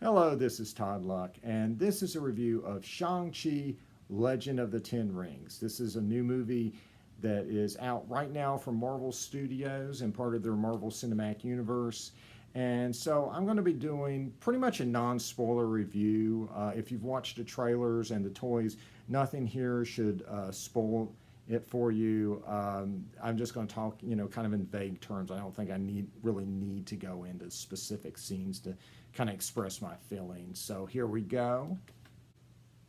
Hello, this is Todd Luck, and this is a review of Shang-Chi, Legend of the Ten Rings. This is a new movie that is out right now from Marvel Studios and part of their Marvel Cinematic Universe. And so I'm going to be doing pretty much a non-spoiler review. If you've watched the trailers and the toys, nothing here should spoil it for you. I'm just going to talk, kind of in vague terms. I don't think I really need to go into specific scenes to kind of express my feelings. So here we go.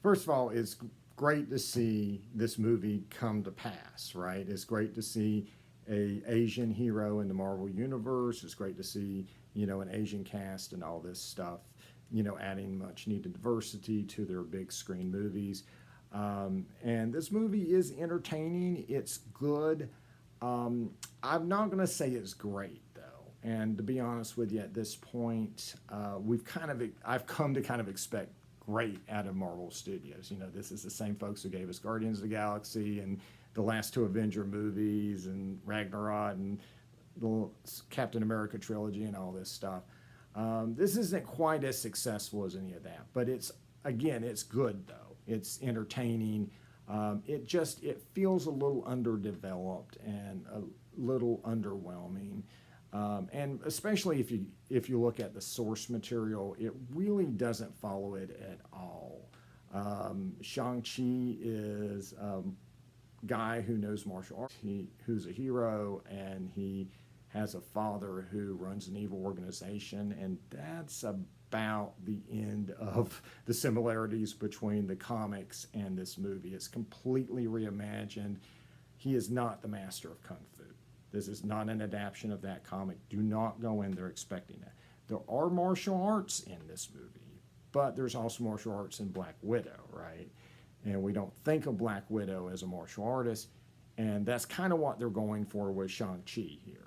First of all, it's great to see this movie come to pass, right? It's great to see a Asian hero in the Marvel universe. It's great to see, an Asian cast and all this stuff, adding much needed diversity to their big screen movies. And this movie is entertaining. It's good. I'm not going to say it's great though. And to be honest with you, at this point, I've come to kind of expect great out of Marvel Studios. This is the same folks who gave us Guardians of the Galaxy and the last two Avenger movies and Ragnarok and the Captain America trilogy and all this stuff. This isn't quite as successful as any of that, but it's good though. It's entertaining. It feels a little underdeveloped and a little underwhelming. And especially if you look at the source material, it really doesn't follow it at all. Shang-Chi is a guy who knows martial arts, who's a hero, and he has a father who runs an evil organization, and that's about the end of the similarities between the comics and this movie. It's completely reimagined. He is not the master of Kung Fu. This is not an adaptation of that comic. Do not go in there expecting that. There are martial arts in this movie, but there's also martial arts in Black Widow, right? And we don't think of Black Widow as a martial artist, and that's kind of what they're going for with Shang-Chi here.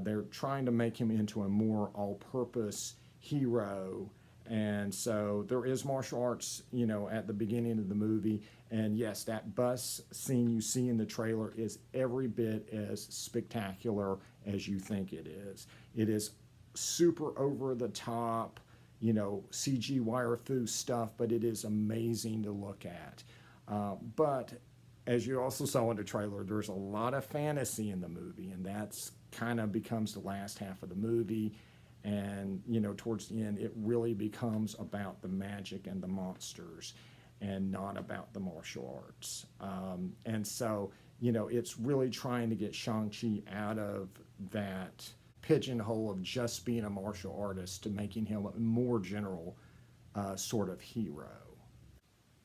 They're trying to make him into a more all-purpose hero, and so there is martial arts, at the beginning of the movie. And yes, that bus scene you see in the trailer is every bit as spectacular as you think it is. It is super over the top, CG wire fu stuff, but it is amazing to look at. But as you also saw in the trailer, there's a lot of fantasy in the movie, and that's kind of becomes the last half of the movie. And, towards the end, it really becomes about the magic and the monsters and not about the martial arts. And so, it's really trying to get Shang-Chi out of that pigeonhole of just being a martial artist to making him a more general sort of hero.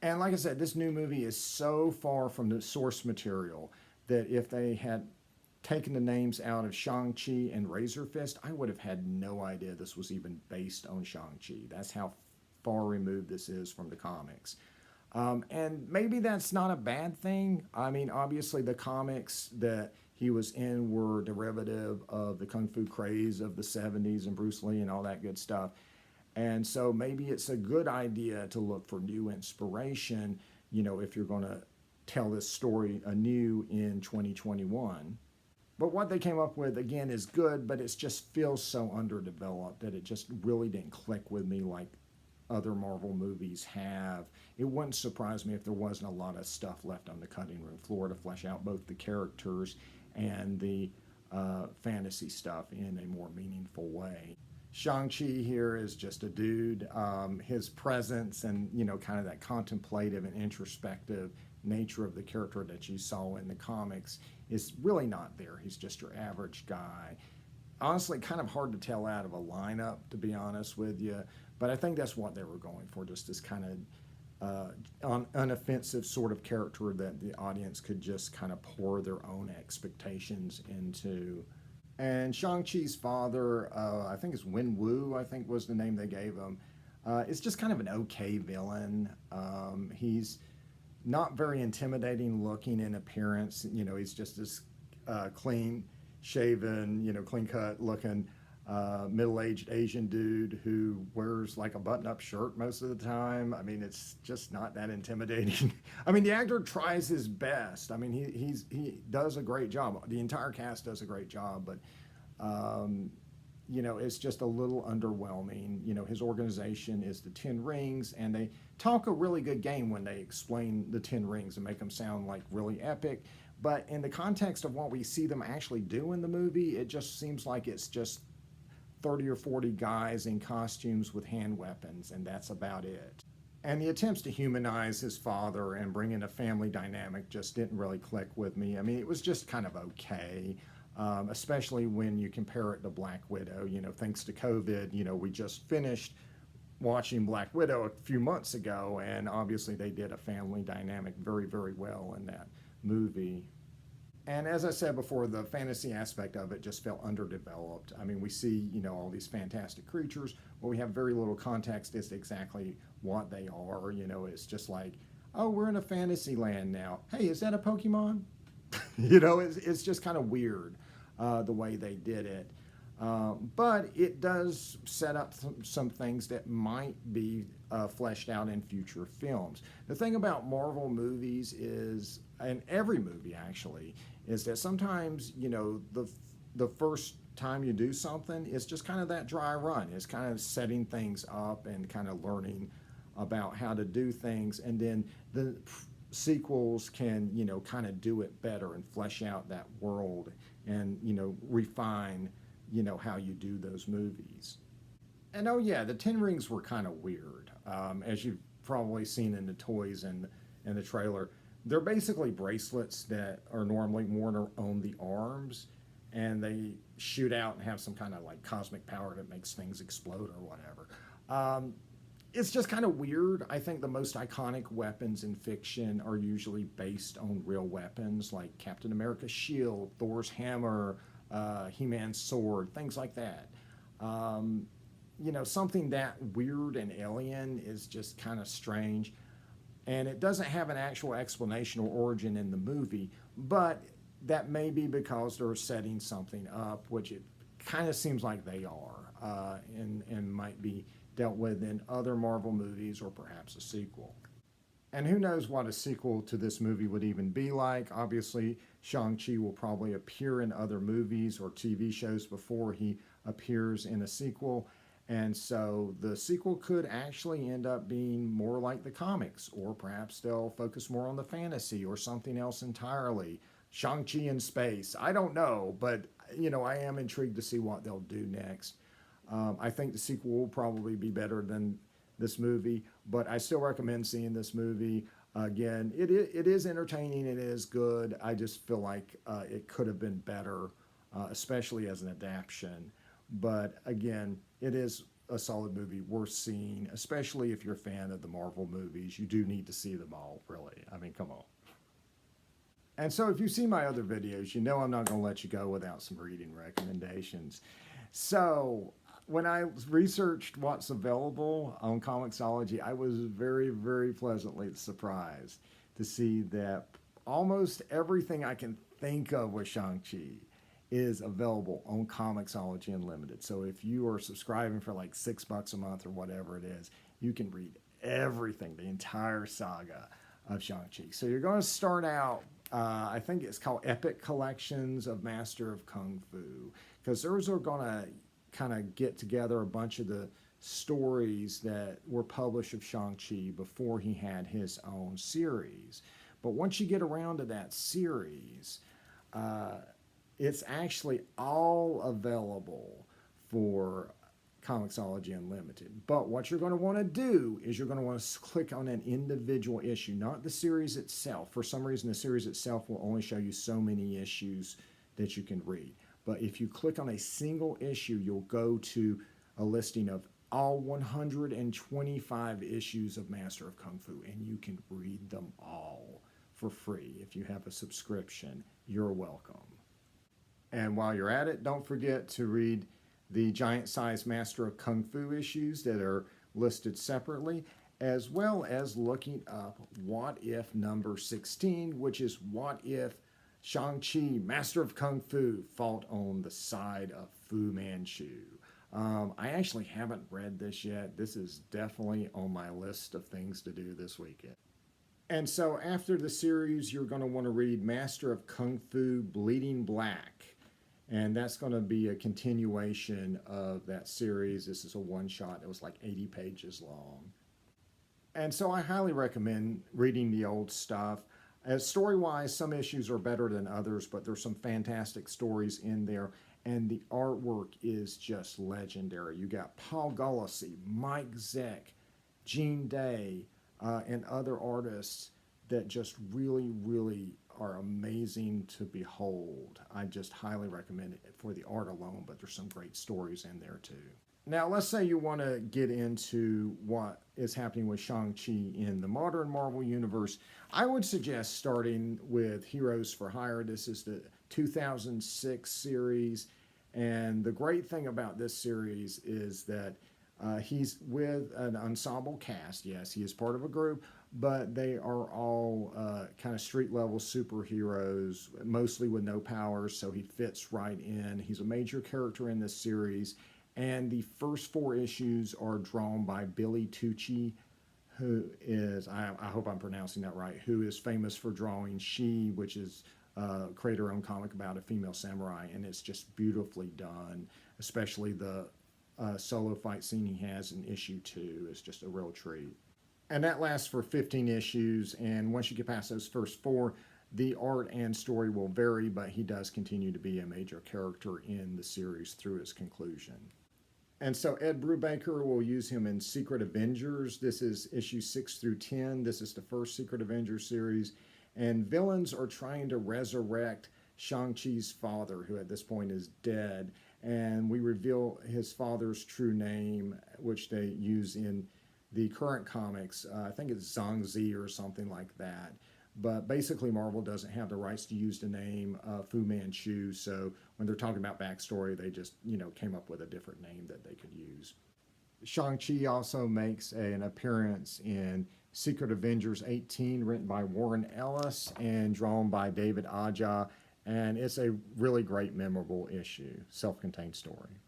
And like I said, this new movie is so far from the source material that if they had taken the names out of Shang-Chi and Razor Fist, I would have had no idea this was even based on Shang-Chi. That's how far removed this is from the comics. And maybe that's not a bad thing. I mean, obviously the comics that he was in were derivative of the Kung Fu craze of the 70s and Bruce Lee and all that good stuff. And so maybe it's a good idea to look for new inspiration, if you're going to tell this story anew in 2021. But what they came up with, again, is good, but it just feels so underdeveloped that it just really didn't click with me like other Marvel movies have. It wouldn't surprise me if there wasn't a lot of stuff left on the cutting room floor to flesh out both the characters and the fantasy stuff in a more meaningful way. Shang-Chi here is just a dude. His presence and, kind of that contemplative and introspective nature of the character that you saw in the comics is really not there. He's just your average guy. Honestly, kind of hard to tell out of a lineup, to be honest with you, but I think that's what they were going for, just this kind of unoffensive sort of character that the audience could just kind of pour their own expectations into. And Shang-Chi's father, I think it's Wen Wu, I think was the name they gave him, is just kind of an okay villain. He's not very intimidating looking in appearance. He's just this clean shaven, clean cut looking middle-aged Asian dude who wears like a button-up shirt most of the time. I mean, it's just not that intimidating. I mean, the actor tries his best. I mean, he does a great job. The entire cast does a great job, but it's just a little underwhelming. His organization is the Ten Rings, and they talk a really good game when they explain the Ten Rings and make them sound like really epic. But in the context of what we see them actually do in the movie, it just seems like it's just 30 or 40 guys in costumes with hand weapons, and that's about it. And the attempts to humanize his father and bring in a family dynamic just didn't really click with me. I mean, it was just kind of okay, especially when you compare it to Black Widow. Thanks to COVID, we just finished watching Black Widow a few months ago, and obviously they did a family dynamic very, very well in that movie. And as I said before, the fantasy aspect of it just felt underdeveloped. I mean, we see, all these fantastic creatures, but we have very little context as to exactly what they are. It's just like, oh, we're in a fantasy land now. Hey, is that a Pokemon? It's just kind of weird the way they did it. But it does set up some things that might be fleshed out in future films. The thing about Marvel movies is, and every movie actually, is that sometimes, the first time you do something, it's just kind of that dry run. It's kind of setting things up and kind of learning about how to do things. And then the sequels can, kind of do it better and flesh out that world and, refine how you do those movies. And oh yeah, the Ten Rings were kind of weird, as you've probably seen in the toys and the trailer. They're basically bracelets that are normally worn on the arms, and they shoot out and have some kind of like cosmic power that makes things explode or whatever. It's just kind of weird. I think the most iconic weapons in fiction are usually based on real weapons, like Captain America's shield, Thor's hammer, He-Man's sword, things like that. Something that weird and alien is just kind of strange. And it doesn't have an actual explanation or origin in the movie, but that may be because they're setting something up, which it kind of seems like they are, and might be dealt with in other Marvel movies or perhaps a sequel. And who knows what a sequel to this movie would even be like. Obviously, Shang-Chi will probably appear in other movies or TV shows before he appears in a sequel. And so the sequel could actually end up being more like the comics, or perhaps they'll focus more on the fantasy or something else entirely. Shang-Chi in space. I don't know, but, I am intrigued to see what they'll do next. I think the sequel will probably be better than this movie, but I still recommend seeing this movie. Again, it is entertaining, it is good. I just feel like it could have been better, especially as an adaptation. But again, it is a solid movie worth seeing, especially if you're a fan of the Marvel movies. You do need to see them all, really. I mean, come on. And so if you've seen my other videos, you know I'm not going to let you go without some reading recommendations. So when I researched what's available on Comixology, I was very, very pleasantly surprised to see that almost everything I can think of with Shang-Chi is available on Comixology Unlimited. So if you are subscribing for like $6 a month or whatever it is, you can read everything, the entire saga of Shang-Chi. So you're going to start out, I think it's called Epic Collections of Master of Kung Fu, because those are going to kind of get together a bunch of the stories that were published of Shang-Chi before he had his own series. But once you get around to that series, it's actually all available for Comixology Unlimited. But what you're going to want to do is you're going to want to click on an individual issue, not the series itself. For some reason, the series itself will only show you so many issues that you can read. But if you click on a single issue, you'll go to a listing of all 125 issues of Master of Kung Fu, and you can read them all for free. If you have a subscription, you're welcome. And while you're at it, don't forget to read the giant-sized Master of Kung Fu issues that are listed separately, as well as looking up What If number 16, which is what if Shang-Chi, Master of Kung Fu, fought on the side of Fu Manchu. I actually haven't read this yet. This is definitely on my list of things to do this weekend. And so after the series, you're going to want to read Master of Kung Fu Bleeding Black. And that's going to be a continuation of that series. This is a one-shot. It was like 80 pages long. And so I highly recommend reading the old stuff. As story-wise, some issues are better than others, but there's some fantastic stories in there. And the artwork is just legendary. You got Paul Gulacy, Mike Zeck, Gene Day, and other artists that just really, really are amazing to behold. I just highly recommend it for the art alone, but there's some great stories in there too. Now, let's say you want to get into what is happening with Shang-Chi in the modern Marvel Universe. I would suggest starting with Heroes for Hire. This is the 2006 series. And the great thing about this series is that he's with an ensemble cast. Yes, he is part of a group, but they are all kind of street level superheroes, mostly with no powers, so he fits right in. He's a major character in this series. And the first 4 issues are drawn by Billy Tucci, who is, I hope I'm pronouncing that right, who is famous for drawing She, which is create her own comic about a female samurai, and it's just beautifully done, especially the solo fight scene he has in issue 2 is just a real treat. And that lasts for 15 issues, and once you get past those first 4, the art and story will vary, but he does continue to be a major character in the series through its conclusion. And so Ed Brubaker will use him in Secret Avengers. This is issue 6 through 10. This is the first Secret Avengers series. And villains are trying to resurrect Shang-Chi's father, who at this point is dead. And we reveal his father's true name, which they use in the current comics. I think it's Zhang Zi or something like that. But basically, Marvel doesn't have the rights to use the name Fu Manchu, so when they're talking about backstory, they just, came up with a different name that they could use. Shang-Chi also makes an appearance in Secret Avengers 18, written by Warren Ellis and drawn by David Aja, and it's a really great, memorable issue, self-contained story.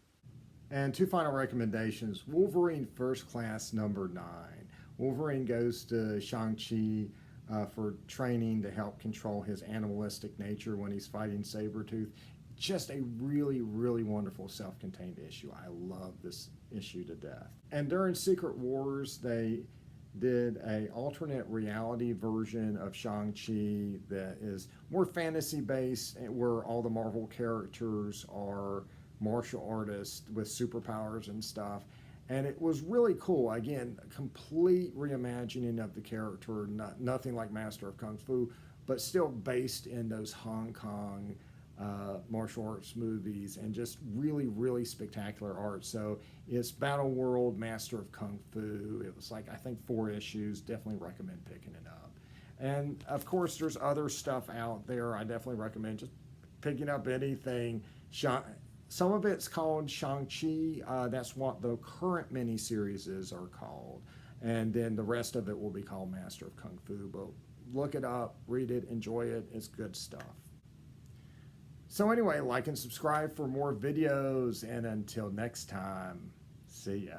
And 2 final recommendations. Wolverine First Class number 9. Wolverine goes to Shang-Chi for training to help control his animalistic nature when he's fighting Sabretooth. Just a really, really wonderful self-contained issue. I love this issue to death. And during Secret Wars, they did a alternate reality version of Shang-Chi that is more fantasy-based, where all the Marvel characters are martial artists with superpowers and stuff. And it was really cool. Again, a complete reimagining of the character, nothing like Master of Kung Fu, but still based in those Hong Kong martial arts movies, and just really, really spectacular art. So it's Battle World, Master of Kung Fu. It was like, I think 4 issues. Definitely recommend picking it up. And of course, there's other stuff out there. I definitely recommend just picking up anything. Some of it's called Shang-Chi. That's what the current miniseries are called. And then the rest of it will be called Master of Kung Fu. But look it up, read it, enjoy it. It's good stuff. So anyway, like and subscribe for more videos. And until next time, see ya.